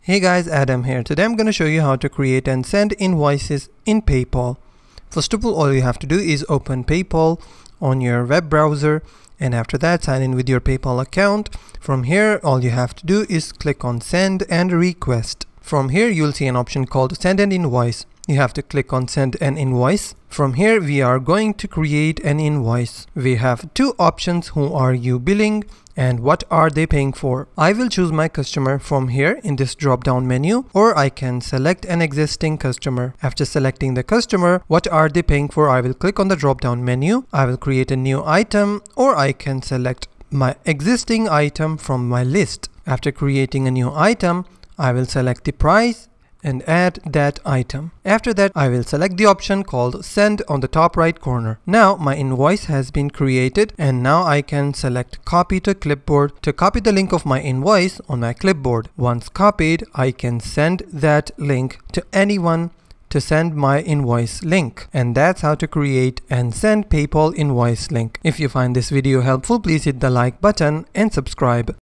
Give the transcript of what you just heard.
Hey guys, Adam here. Today I'm going to show you how to create and send invoices in PayPal. First of all you have to do is open PayPal on your web browser, and after that sign in with your PayPal account. From here all you have to do is click on send and request. From here you'll see an option called send an invoice. You have to click on send an invoice. From here we are going to create an invoice. We have two options: who are you billing and what are they paying for. I will choose my customer from here in this drop down menu, or I can select an existing customer. After selecting the customer, what are they paying for, I will click on the drop down menu. I will create a new item, or I can select my existing item from my list. After creating a new item, I will select the price and add that item. After that I will select the option called send on the top right corner. Now my invoice has been created, and now I can select copy to clipboard to copy the link of my invoice on my clipboard. Once copied, I can send that link to anyone to send my invoice link. And that's how to create and send PayPal invoice link. If you find this video helpful, please hit the like button and subscribe.